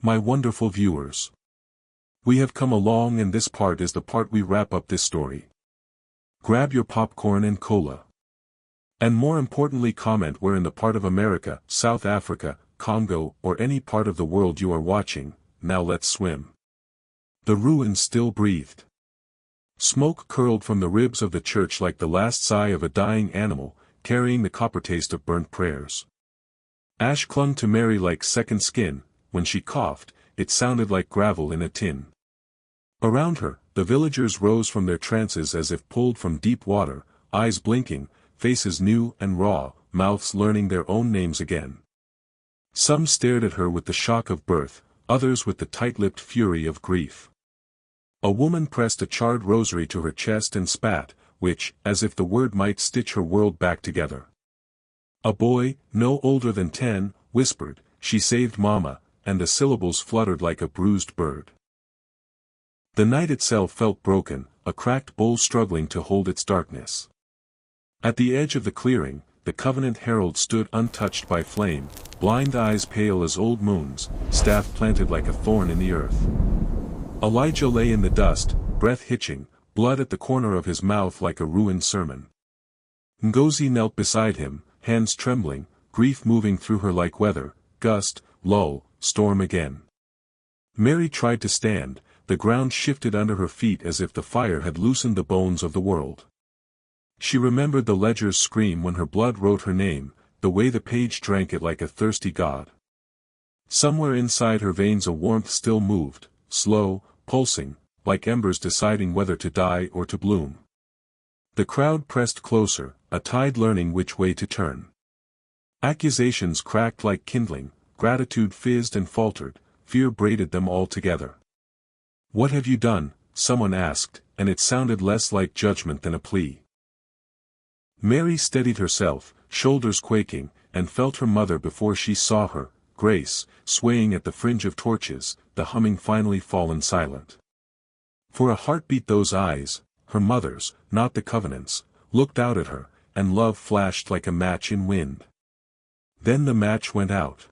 My wonderful viewers. We have come along, and this part is the part we wrap up this story. Grab your popcorn and cola. And more importantly, comment where in the part of America, South Africa, Congo, or any part of the world you are watching. Now let's swim. The ruins still breathed. Smoke curled from the ribs of the church like the last sigh of a dying animal, carrying the copper taste of burnt prayers. Ash clung to Mary like second skin. When she coughed, it sounded like gravel in a tin. Around her, the villagers rose from their trances as if pulled from deep water, eyes blinking, faces new and raw, mouths learning their own names again. Some stared at her with the shock of birth, others with the tight-lipped fury of grief. A woman pressed a charred rosary to her chest and spat, which, as if the word might stitch her world back together. A boy, no older than 10, whispered, "She saved Mama," and the syllables fluttered like a bruised bird. The night itself felt broken, a cracked bowl struggling to hold its darkness. At the edge of the clearing, the Covenant Herald stood untouched by flame, blind eyes pale as old moons, staff planted like a thorn in the earth. Elijah lay in the dust, breath hitching, blood at the corner of his mouth like a ruined sermon. Ngozi knelt beside him, hands trembling, grief moving through her like weather, gust, lull, storm again. Mary tried to stand, the ground shifted under her feet as if the fire had loosened the bones of the world. She remembered the ledger's scream when her blood wrote her name, the way the page drank it like a thirsty god. Somewhere inside her veins a warmth still moved, slow, pulsing, like embers deciding whether to die or to bloom. The crowd pressed closer, a tide learning which way to turn. Accusations cracked like kindling, gratitude fizzed and faltered, fear braided them all together. "What have you done?" someone asked, and it sounded less like judgment than a plea. Mary steadied herself, shoulders quaking, and felt her mother before she saw her, Grace, swaying at the fringe of torches, the humming finally fallen silent. For a heartbeat those eyes, her mother's, not the Covenant's, looked out at her, and love flashed like a match in wind. Then the match went out.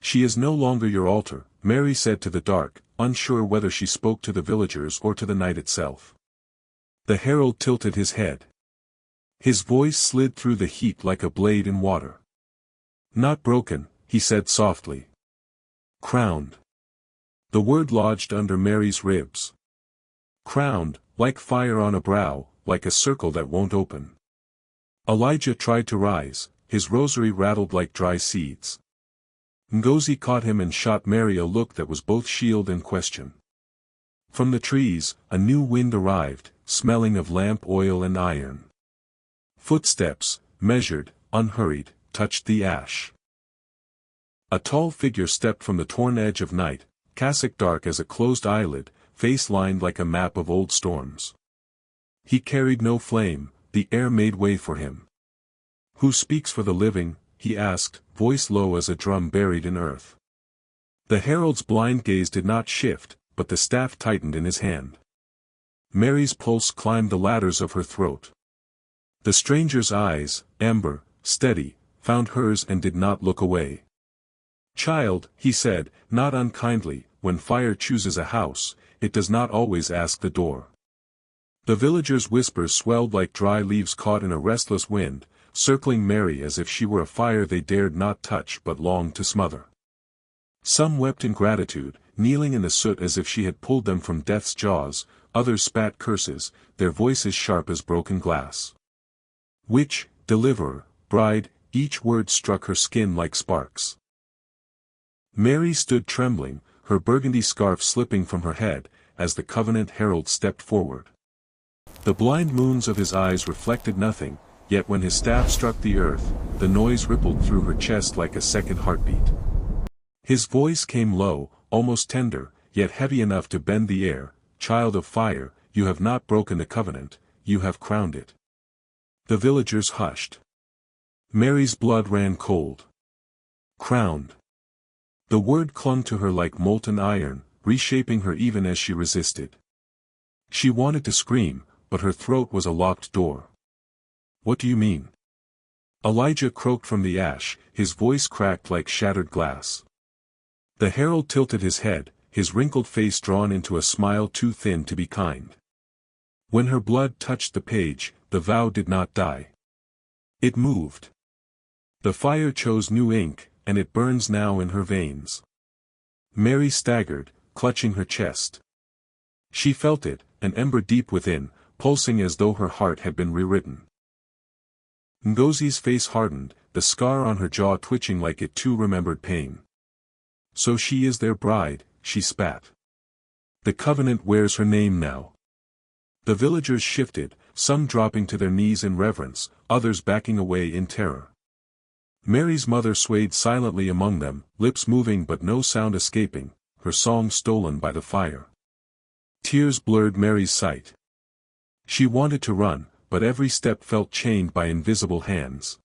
"She is no longer your altar," Mary said to the dark, unsure whether she spoke to the villagers or to the night itself. The herald tilted his head. His voice slid through the heat like a blade in water. "Not broken," he said softly. "Crowned." The word lodged under Mary's ribs. Crowned, like fire on a brow, like a circle that won't open. Elijah tried to rise, his rosary rattled like dry seeds. Ngozi caught him and shot Mary a look that was both shield and question. From the trees, a new wind arrived, smelling of lamp oil and iron. Footsteps, measured, unhurried, touched the ash. A tall figure stepped from the torn edge of night, cassock dark as a closed eyelid, face lined like a map of old storms. He carried no flame, the air made way for him. "Who speaks for the living?" he asked, voice low as a drum buried in earth. The herald's blind gaze did not shift, but the staff tightened in his hand. Mary's pulse climbed the ladders of her throat. The stranger's eyes, ember, steady, found hers and did not look away. "Child," he said, not unkindly, "when fire chooses a house, it does not always ask the door." The villagers' whispers swelled like dry leaves caught in a restless wind, circling Mary as if she were a fire they dared not touch but longed to smother. Some wept in gratitude, kneeling in the soot as if she had pulled them from death's jaws, others spat curses, their voices sharp as broken glass. Witch, deliverer, bride, each word struck her skin like sparks. Mary stood trembling, her burgundy scarf slipping from her head, as the Covenant Herald stepped forward. The blind moons of his eyes reflected nothing, yet when his staff struck the earth, the noise rippled through her chest like a second heartbeat. His voice came low, almost tender, yet heavy enough to bend the air. "Child of fire, you have not broken the covenant, you have crowned it." The villagers hushed. Mary's blood ran cold. Crowned. The word clung to her like molten iron, reshaping her even as she resisted. She wanted to scream, but her throat was a locked door. "What do you mean?" Elijah croaked from the ash, his voice cracked like shattered glass. The herald tilted his head, his wrinkled face drawn into a smile too thin to be kind. When her blood touched the page, the vow did not die. It moved. The fire chose new ink, and it burns now in her veins. Mary staggered, clutching her chest. She felt it, an ember deep within, pulsing as though her heart had been rewritten. Ngozi's face hardened, the scar on her jaw twitching like it too remembered pain. So she is their bride, she spat. The covenant wears her name now. The villagers shifted, some dropping to their knees in reverence, others backing away in terror. Mary's mother swayed silently among them, lips moving but no sound escaping, her song stolen by the fire. Tears blurred Mary's sight. She wanted to run, but every step felt chained by invisible hands.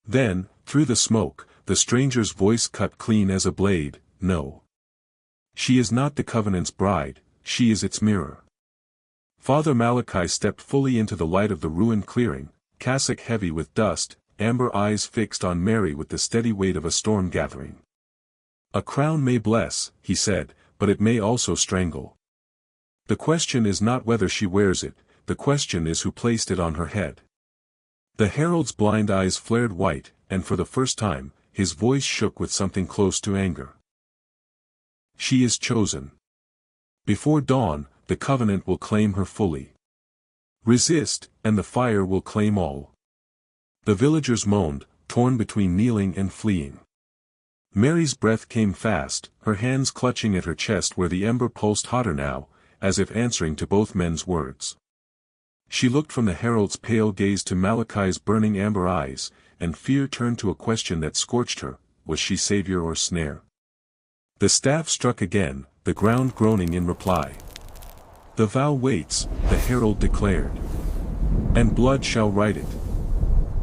Then, through the smoke, the stranger's voice cut clean as a blade, "No. She is not the covenant's bride, she is its mirror." Father Malachai stepped fully into the light of the ruined clearing, cassock heavy with dust, amber eyes fixed on Mary with the steady weight of a storm gathering. "A crown may bless," he said, "but it may also strangle. The question is not whether she wears it, the question is who placed it on her head." The herald's blind eyes flared white, and for the first time, his voice shook with something close to anger. "She is chosen. Before dawn, the covenant will claim her fully. Resist, and the fire will claim all." The villagers moaned, torn between kneeling and fleeing. Mary's breath came fast, her hands clutching at her chest where the ember pulsed hotter now, as if answering to both men's words. She looked from the herald's pale gaze to Malachai's burning amber eyes, and fear turned to a question that scorched her: was she savior or snare? The staff struck again, the ground groaning in reply. "The vow waits," the herald declared. "And blood shall write it."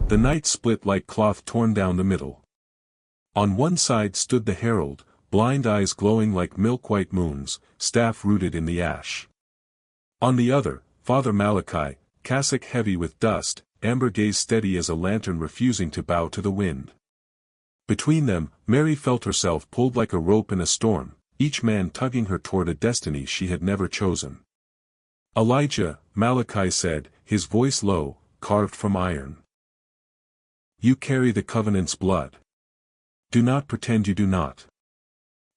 The night split like cloth torn down the middle. On one side stood the herald, blind eyes glowing like milk-white moons, staff rooted in the ash. On the other, Father Malachai, cassock heavy with dust, amber gaze steady as a lantern refusing to bow to the wind. Between them, Mary felt herself pulled like a rope in a storm, each man tugging her toward a destiny she had never chosen. "Elijah," Malachai said, his voice low, carved from iron. "You carry the covenant's blood. Do not pretend you do not."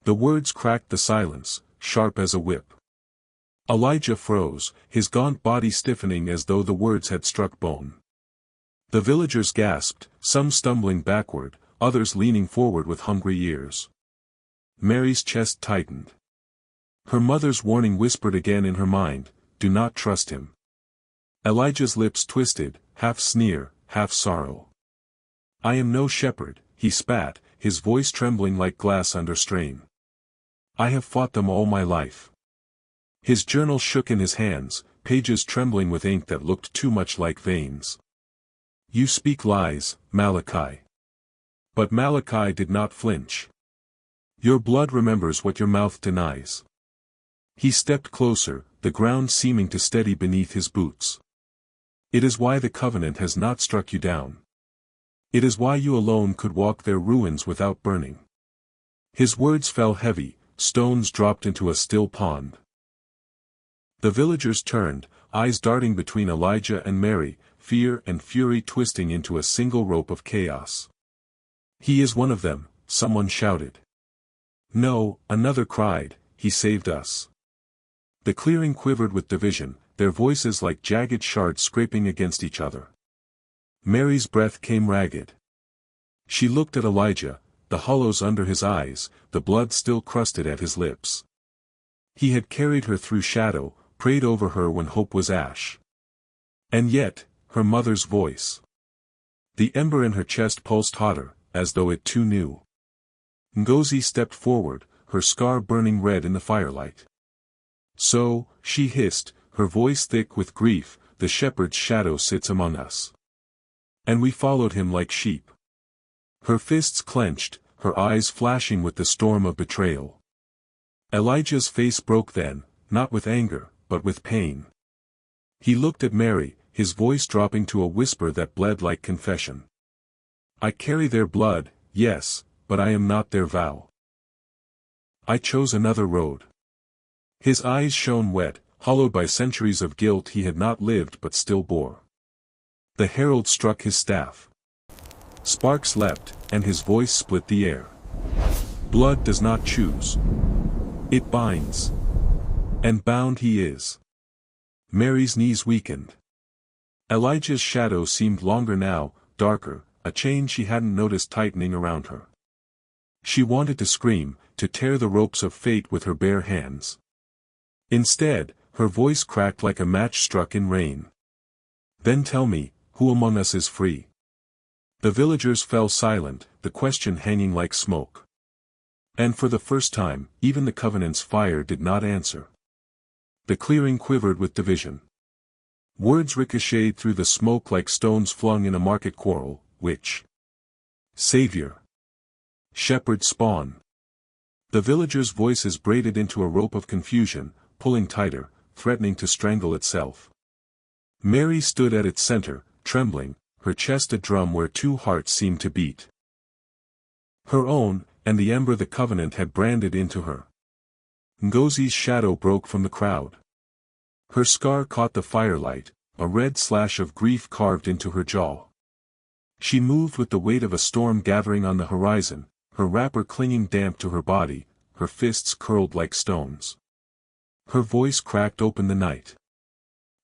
The words cracked the silence, sharp as a whip. Elijah froze, his gaunt body stiffening as though the words had struck bone. The villagers gasped, some stumbling backward, others leaning forward with hungry ears. Mary's chest tightened. Her mother's warning whispered again in her mind, "Do not trust him." Elijah's lips twisted, half sneer, half sorrow. "I am no shepherd," he spat, his voice trembling like glass under strain. "I have fought them all my life." His journal shook in his hands, pages trembling with ink that looked too much like veins. "You speak lies, Malachai." But Malachai did not flinch. "Your blood remembers what your mouth denies." He stepped closer, the ground seeming to steady beneath his boots. "It is why the covenant has not struck you down. It is why you alone could walk their ruins without burning." His words fell heavy, stones dropped into a still pond. The villagers turned, eyes darting between Elijah and Mary, fear and fury twisting into a single rope of chaos. "He is one of them," someone shouted. "No," another cried, "he saved us." The clearing quivered with division, their voices like jagged shards scraping against each other. Mary's breath came ragged. She looked at Elijah, the hollows under his eyes, the blood still crusted at his lips. He had carried her through shadow, prayed over her when hope was ash. And yet, her mother's voice. The ember in her chest pulsed hotter, as though it too knew. Ngozi stepped forward, her scar burning red in the firelight. "So," she hissed, her voice thick with grief, "the shepherd's shadow sits among us. And we followed him like sheep." Her fists clenched, her eyes flashing with the storm of betrayal. Elijah's face broke then, not with anger, but with pain. He looked at Mary, his voice dropping to a whisper that bled like confession. "I carry their blood, yes, but I am not their vow." I chose another road. His eyes shone wet, hollowed by centuries of guilt he had not lived but still bore. The herald struck his staff. Sparks leapt, and his voice split the air. Blood does not choose. It binds. And bound he is. Mary's knees weakened. Elijah's shadow seemed longer now, darker, a chain she hadn't noticed tightening around her. She wanted to scream, to tear the ropes of fate with her bare hands. Instead, her voice cracked like a match struck in rain. Then tell me, who among us is free? The villagers fell silent, the question hanging like smoke. And for the first time, even the Covenant's fire did not answer. The clearing quivered with division. Words ricocheted through the smoke like stones flung in a market quarrel. Which? Savior. Shepherd spawn. The villagers' voices braided into a rope of confusion, pulling tighter, threatening to strangle itself. Mary stood at its center, trembling, her chest a drum where two hearts seemed to beat. Her own, and the ember the Covenant had branded into her. Ngozi's shadow broke from the crowd. Her scar caught the firelight, a red slash of grief carved into her jaw. She moved with the weight of a storm gathering on the horizon, her wrapper clinging damp to her body, her fists curled like stones. Her voice cracked open the night.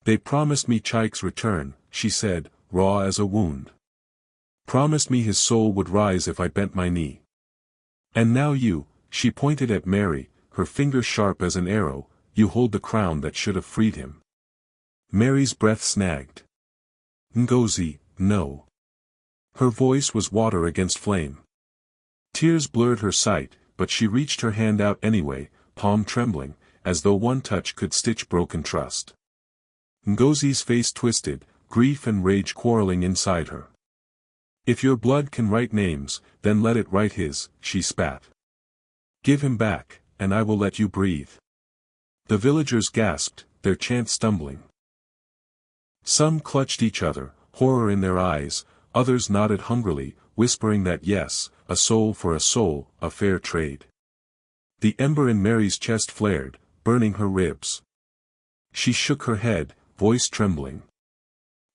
They promised me Chaik's return, she said, raw as a wound. Promised me his soul would rise if I bent my knee. And now you, she pointed at Mary, her finger sharp as an arrow, you hold the crown that should have freed him. Mary's breath snagged. Ngozi, no. Her voice was water against flame. Tears blurred her sight, but she reached her hand out anyway, palm trembling, as though one touch could stitch broken trust. Ngozi's face twisted, grief and rage quarreling inside her. If your blood can write names, then let it write his, she spat. Give him back, and I will let you breathe. The villagers gasped, their chant stumbling. Some clutched each other, horror in their eyes, others nodded hungrily, whispering that yes, a soul for a soul, a fair trade. The ember in Mary's chest flared, burning her ribs. She shook her head, voice trembling.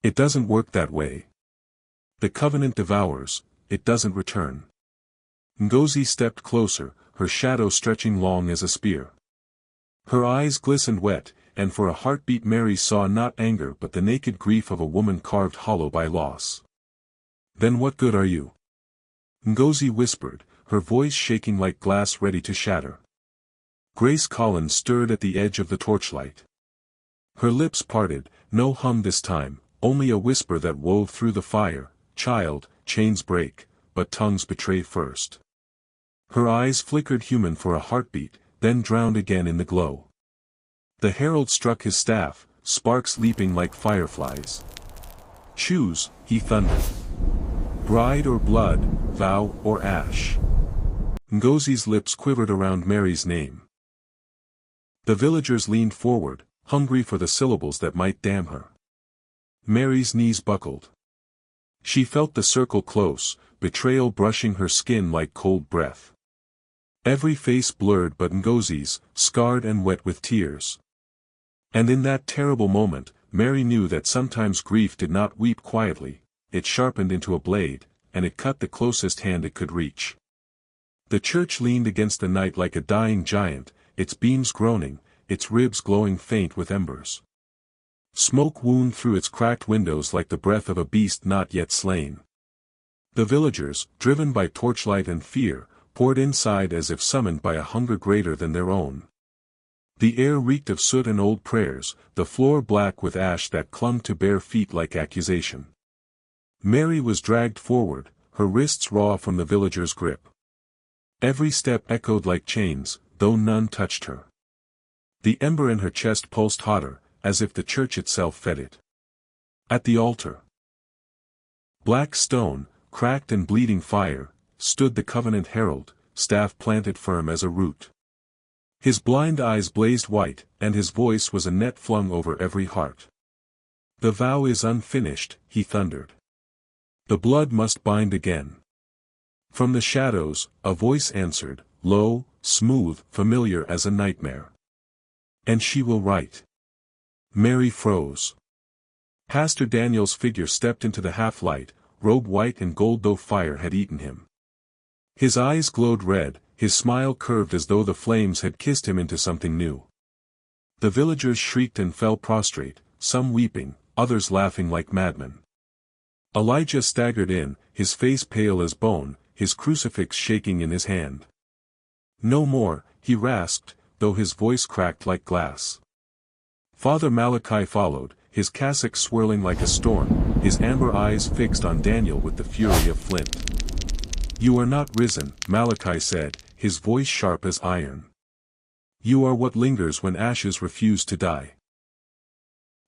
It doesn't work that way. The Covenant devours, it doesn't return. Ngozi stepped closer, her shadow stretching long as a spear. Her eyes glistened wet, and for a heartbeat Mary saw not anger but the naked grief of a woman carved hollow by loss. Then what good are you? Ngozi whispered, her voice shaking like glass ready to shatter. Grace Collins stirred at the edge of the torchlight. Her lips parted, no hum this time, only a whisper that wove through the fire, child, chains break, but tongues betray first. Her eyes flickered human for a heartbeat, then drowned again in the glow. The herald struck his staff, sparks leaping like fireflies. Choose, he thundered. Bride or blood, vow or ash. Ngozi's lips quivered around Mary's name. The villagers leaned forward, hungry for the syllables that might damn her. Mary's knees buckled. She felt the circle close, betrayal brushing her skin like cold breath. Every face blurred but Ngozi's, scarred and wet with tears. And in that terrible moment, Mary knew that sometimes grief did not weep quietly, it sharpened into a blade, and it cut the closest hand it could reach. The church leaned against the night like a dying giant, its beams groaning, its ribs glowing faint with embers. Smoke wound through its cracked windows like the breath of a beast not yet slain. The villagers, driven by torchlight and fear, poured inside as if summoned by a hunger greater than their own. The air reeked of soot and old prayers, the floor black with ash that clung to bare feet like accusation. Mary was dragged forward, her wrists raw from the villagers' grip. Every step echoed like chains, though none touched her. The ember in her chest pulsed hotter, as if the church itself fed it. At the altar, black stone, cracked and bleeding fire, stood the Covenant herald, staff planted firm as a root. His blind eyes blazed white, and his voice was a net flung over every heart. The vow is unfinished, he thundered. The blood must bind again. From the shadows, a voice answered, low, smooth, familiar as a nightmare. And she will write. Mary froze. Pastor Daniel's figure stepped into the half-light, robe white and gold though fire had eaten him. His eyes glowed red, his smile curved as though the flames had kissed him into something new. The villagers shrieked and fell prostrate, some weeping, others laughing like madmen. Elijah staggered in, his face pale as bone, his crucifix shaking in his hand. No more, he rasped, though his voice cracked like glass. Father Malachai followed, his cassock swirling like a storm, his amber eyes fixed on Daniel with the fury of flint. You are not risen, Malachai said, his voice sharp as iron. You are what lingers when ashes refuse to die.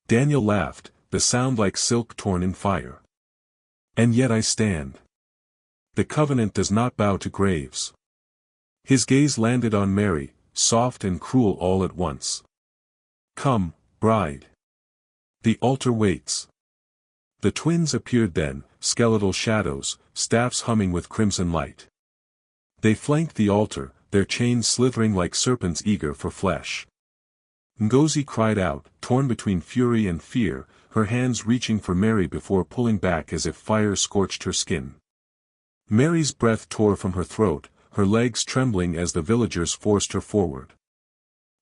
Daniel laughed, the sound like silk torn in fire. And yet I stand. The covenant does not bow to graves. His gaze landed on Mary, soft and cruel all at once. Come, bride. The altar waits. The twins appeared then, skeletal shadows, staffs humming with crimson light. They flanked the altar, their chains slithering like serpents eager for flesh. Ngozi cried out, torn between fury and fear, her hands reaching for Mary before pulling back as if fire scorched her skin. Mary's breath tore from her throat, her legs trembling as the villagers forced her forward.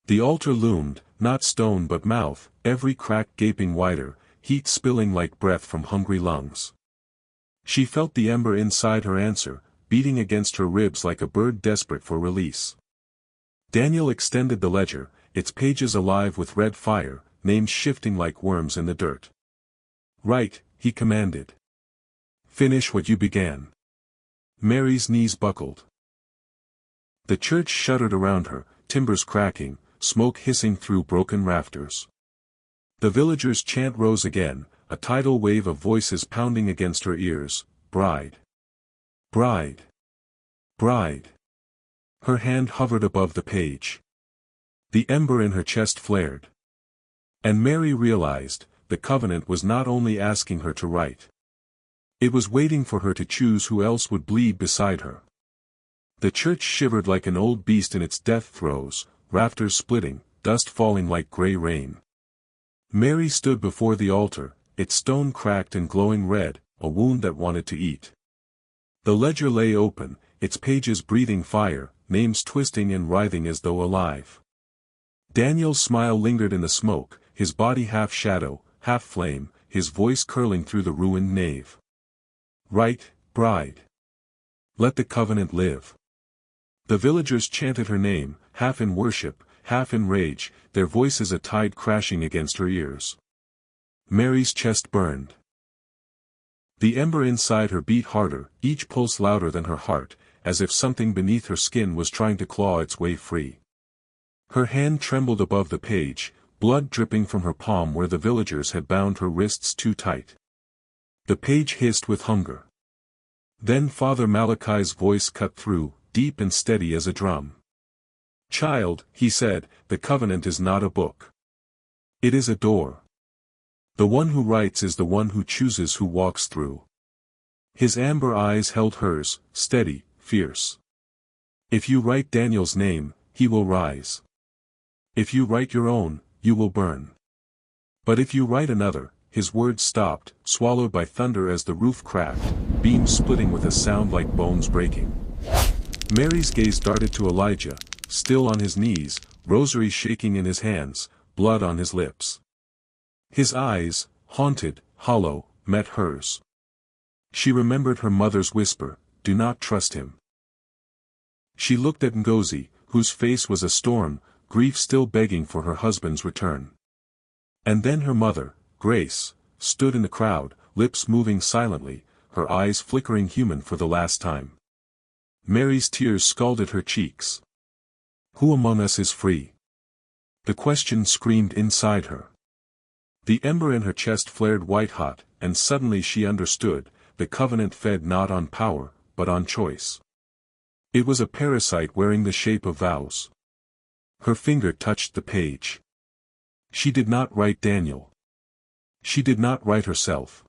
The altar loomed, not stone but mouth, every crack gaping wider, heat spilling like breath from hungry lungs. She felt the ember inside her answer, beating against her ribs like a bird desperate for release. Daniel extended the ledger, its pages alive with red fire, names shifting like worms in the dirt. Write, he commanded. Finish what you began. Mary's knees buckled. The church shuddered around her, timbers cracking, smoke hissing through broken rafters. The villagers' chant rose again, a tidal wave of voices pounding against her ears, bride. Bride. Bride. Her hand hovered above the page. The ember in her chest flared. And Mary realized, the covenant was not only asking her to write. It was waiting for her to choose who else would bleed beside her. The church shivered like an old beast in its death throes, rafters splitting, dust falling like gray rain. Mary stood before the altar, its stone cracked and glowing red, a wound that wanted to eat. The ledger lay open, its pages breathing fire, names twisting and writhing as though alive. Daniel's smile lingered in the smoke, his body half shadow, half flame, his voice curling through the ruined nave. Write, bride. Let the covenant live. The villagers chanted her name, half in worship, half in rage, their voices a tide crashing against her ears. Mary's chest burned. The ember inside her beat harder, each pulse louder than her heart, as if something beneath her skin was trying to claw its way free. Her hand trembled above the page, blood dripping from her palm where the villagers had bound her wrists too tight. The page hissed with hunger. Then Father Malachai's voice cut through, deep and steady as a drum. Child, he said, the covenant is not a book. It is a door. The one who writes is the one who chooses who walks through. His amber eyes held hers, steady, fierce. If you write Daniel's name, he will rise. If you write your own, you will burn. But if you write another, his words stopped, swallowed by thunder as the roof cracked, beams splitting with a sound like bones breaking. Mary's gaze darted to Elijah, still on his knees, rosary shaking in his hands, blood on his lips. His eyes, haunted, hollow, met hers. She remembered her mother's whisper, do not trust him. She looked at Ngozi, whose face was a storm, grief still begging for her husband's return. And then her mother, Grace, stood in the crowd, lips moving silently, her eyes flickering human for the last time. Mary's tears scalded her cheeks. Who among us is free? The question screamed inside her. The ember in her chest flared white-hot, and suddenly she understood, the covenant fed not on power, but on choice. It was a parasite wearing the shape of vows. Her finger touched the page. She did not write Daniel. She did not write herself.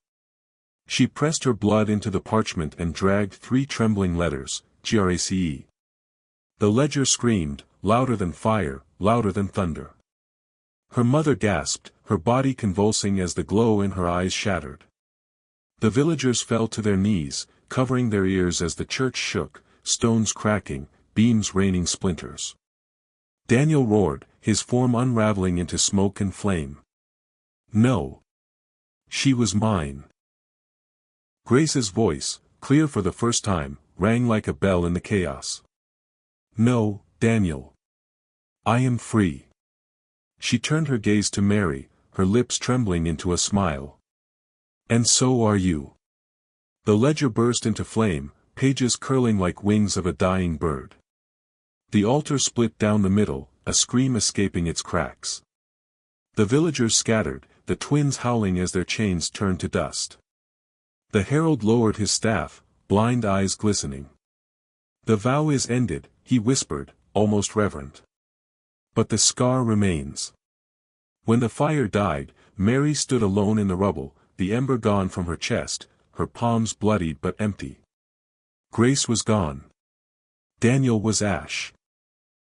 She pressed her blood into the parchment and dragged 3 trembling letters, Grace. The ledger screamed, louder than fire, louder than thunder. Her mother gasped, her body convulsing as the glow in her eyes shattered. The villagers fell to their knees, covering their ears as the church shook, stones cracking, beams raining splinters. Daniel roared, his form unraveling into smoke and flame. No. She was mine. Grace's voice, clear for the first time, rang like a bell in the chaos. No, Daniel. I am free. She turned her gaze to Mary, her lips trembling into a smile. And so are you. The ledger burst into flame, pages curling like wings of a dying bird. The altar split down the middle, a scream escaping its cracks. The villagers scattered, the twins howling as their chains turned to dust. The herald lowered his staff, blind eyes glistening. The vow is ended, he whispered, almost reverent. But the scar remains. When the fire died, Mary stood alone in the rubble, the ember gone from her chest, her palms bloodied but empty. Grace was gone. Daniel was ash.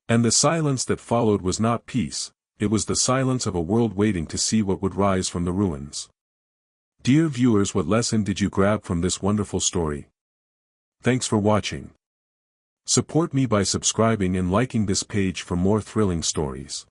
And the silence that followed was not peace, it was the silence of a world waiting to see what would rise from the ruins. Dear viewers, what lesson did you grab from this wonderful story? Thanks for watching. Support me by subscribing and liking this page for more thrilling stories.